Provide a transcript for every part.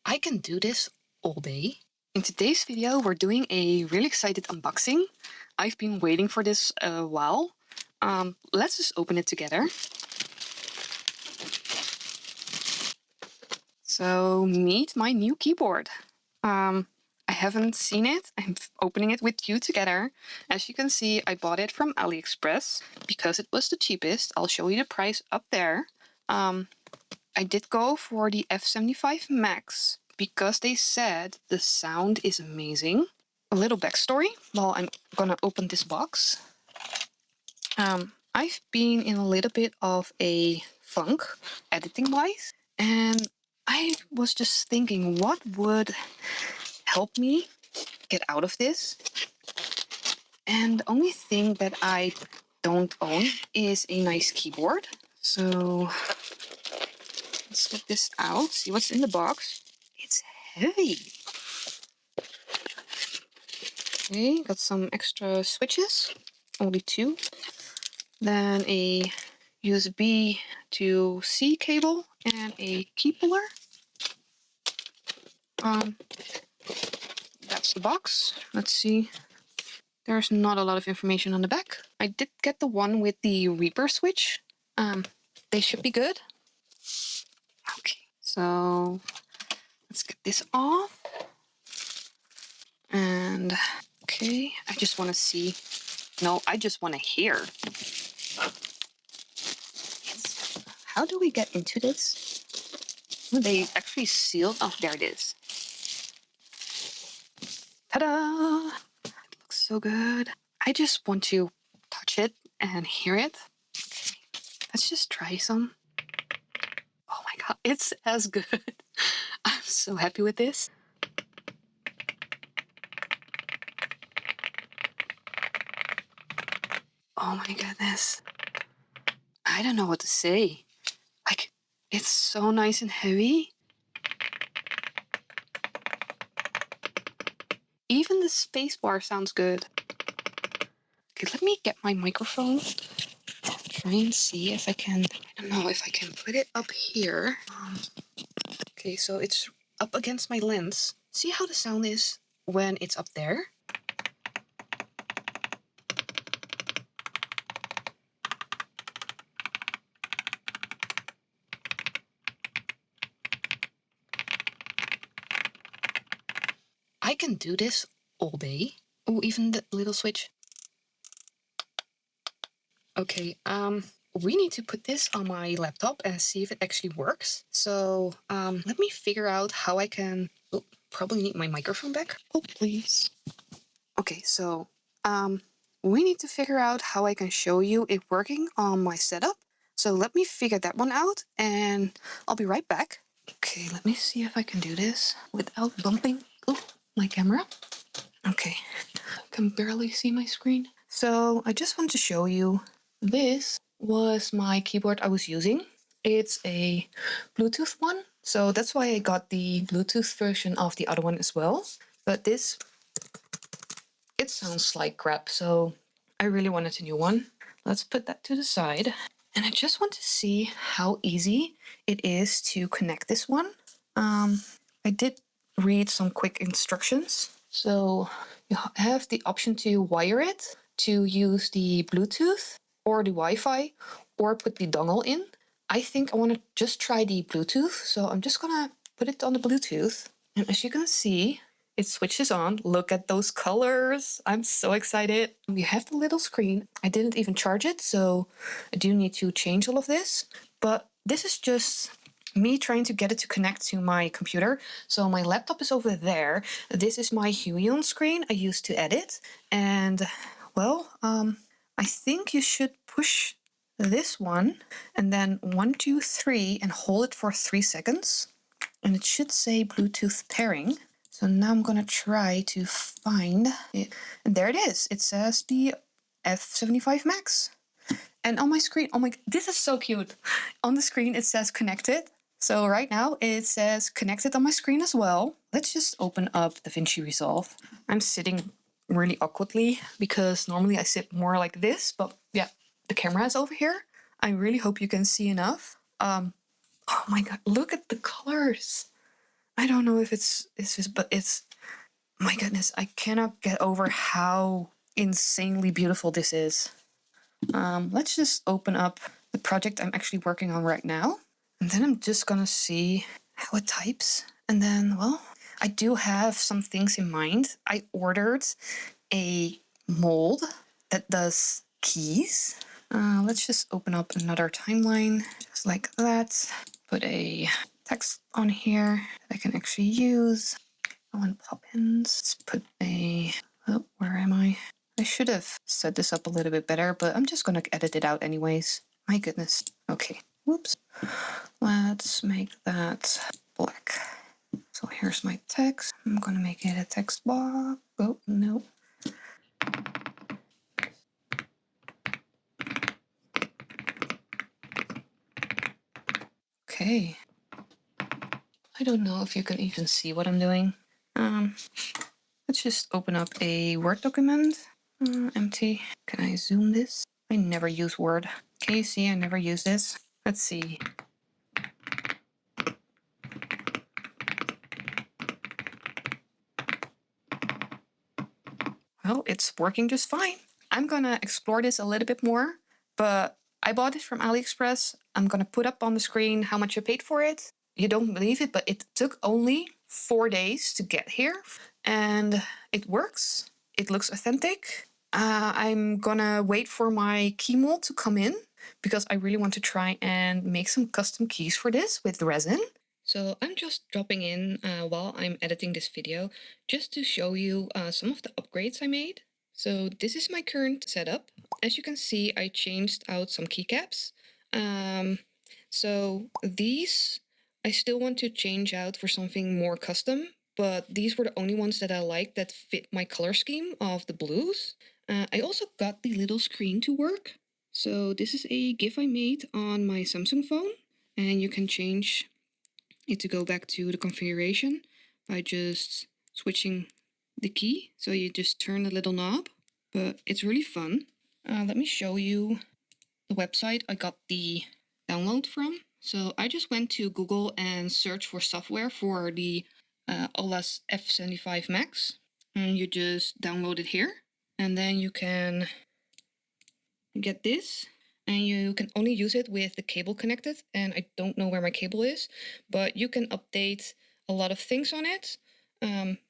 I can do this all day. In today's video, we're doing a really excited unboxing. I've been waiting for this a while. Let's just open it together. So meet my new keyboard. I haven't seen it. I'm opening it with you together. As you can see, I bought it from AliExpress because it was the cheapest. I'll show you the price up there. I did go for the F75 Max because they said the sound is amazing. A little backstory while I'm gonna open this box. I've been in a little bit of a funk editing-wise, and I was just thinking what would help me get out of this. And the only thing that I don't own is a nice keyboard. So let's get this out, see what's in the box. It's heavy. Okay, got some extra switches, only 2. Then a USB to C cable and a key puller. That's the box. Let's see. There's not a lot of information on the back. I did get the one with the Reaper switch. They should be good. Okay, so let's get this off. And okay, I just want to see. No, I just want to hear. How do we get into this? They actually sealed. Oh, there it is. Ta-da! It looks so good. I just want to touch it and hear it. Okay, let's just try some. Oh my god, it's as good. I'm so happy with this. Oh my goodness. I don't know what to say. Like, it's so nice and heavy. Even the spacebar sounds good. Okay, let me get my microphone. Try and see if I can, I don't know if I can put it up here. Okay, so it's up against my lens. See how the sound is when it's up there? I can do this all day. Oh, even the little switch. Okay, we need to put this on my laptop and see if it actually works. So, let me figure out how I can... Oh, probably need my microphone back. Oh, please. Okay, so, we need to figure out how I can show you it working on my setup. So let me figure that one out and I'll be right back. Okay, let me see if I can do this without bumping my camera. Okay, I can barely see my screen. So I just wanted to show you, this was my keyboard I was using. It's a Bluetooth one, so that's why I got the Bluetooth version of the other one as well. But this, it sounds like crap, so I really wanted a new one. Let's put that to the side. And I just want to see how easy it is to connect this one. I did read some quick instructions. So you have the option to wire it, to use the Bluetooth or the Wi-Fi, or put the dongle in. I think I want to just try the Bluetooth, so I'm just gonna put it on the Bluetooth. And as you can see, it switches on. Look at those colors. I'm so excited. You have the little screen. I didn't even charge it, so I do need to change all of this. But this is just me trying to get it to connect to my computer. So my laptop is over there. This is my Huion screen I used to edit. And, well, I think you should push this one and then 1, 2, 3 and hold it for 3 seconds. And it should say Bluetooth pairing. So now I'm gonna try to find it. And there it is. It says the F75 Max. And on my screen, oh my, this is so cute. On the screen it says connected. So right now it says connected on my screen as well. Let's just open up Davinci Resolve. I'm sitting really awkwardly because normally I sit more like this, but yeah, the camera is over here. I really hope you can see enough. Oh my god, look at the colors. I don't know if it's this, but it's, my goodness, I cannot get over how insanely beautiful this is. Let's just open up the project I'm actually working on right now. And then I'm just gonna see how it types. And then, well, I do have some things in mind. I ordered a mold that does keys. Let's just open up another timeline, just like that. Put a text on here that I can actually use. Oh, and pop-ins. Let's put a, oh, where am I? I should have set this up a little bit better, but I'm just gonna edit it out anyways. My goodness. Okay, whoops. Let's make that black. So here's my text. I'm gonna make it a text box. Oh, no. Okay. I don't know if you can even see what I'm doing. Let's just open up a Word document. Empty. Can I zoom this? I never use Word. Can you see I never use this? Let's see. Well, it's working just fine. I'm gonna explore this a little bit more, but I bought it from AliExpress. I'm gonna put up on the screen how much I paid for it. You don't believe it, but it took only 4 days to get here, and it works. It looks authentic. I'm gonna wait for my key mold to come in because I really want to try and make some custom keys for this with resin. So I'm just dropping in while I'm editing this video just to show you some of the upgrades I made. So this is my current setup. As you can see, I changed out some keycaps. So these I still want to change out for something more custom, but these were the only ones that I liked that fit my color scheme of the blues. I also got the little screen to work. So this is a GIF I made on my Samsung phone, and you can change it to go back to the configuration by just switching the key. So you just turn the little knob, but it's really fun. Let me show you the website I got the download from. So I just went to Google and searched for software for the AULA F75 Max, and you just download it here, and then you can get this, and you can only use it with the cable connected, and I don't know where my cable is, but you can update a lot of things on it,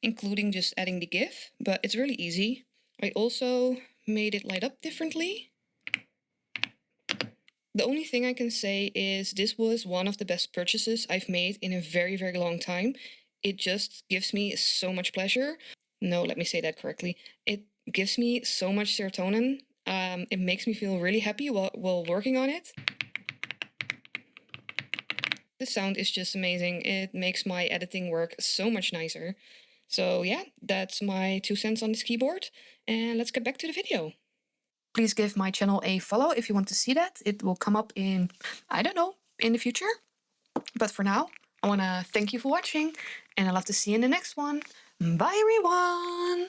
including just adding the GIF, but it's really easy. I also made it light up differently. The only thing I can say is this was one of the best purchases I've made in a very, very long time. It just gives me so much pleasure. No, let me say that correctly. It gives me so much serotonin. It makes me feel really happy while working on it. The sound is just amazing. It makes my editing work so much nicer. So yeah, that's my 2 cents on this keyboard. And let's get back to the video. Please give my channel a follow if you want to see that. It will come up in, I don't know, in the future. But for now, I want to thank you for watching, and I'd love to see you in the next one. Bye, everyone!